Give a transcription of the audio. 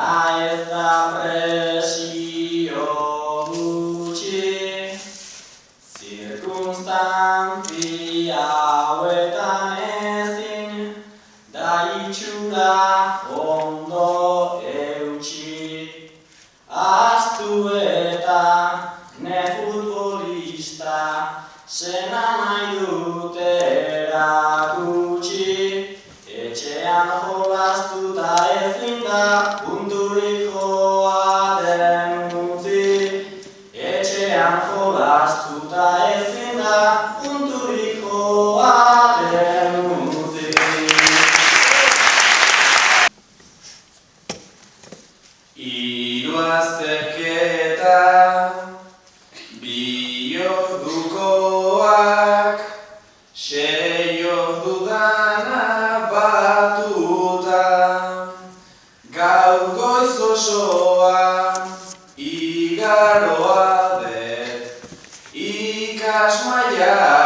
ez da presio gutxi, zirkunstantzia hauetan ezin da itxura ondo eutxi. Ahaztu eta ne futbolista sena nahi dute erakutsi, etxean jolastuta ezin da punturik joaten utzi, etxean jolastuta ezin da punturik joaten utzi. Hiru azterketa, 2 ordukoak, 6 ordu dana batuta, gaur goiz osoa igaroa dut ikasmailan.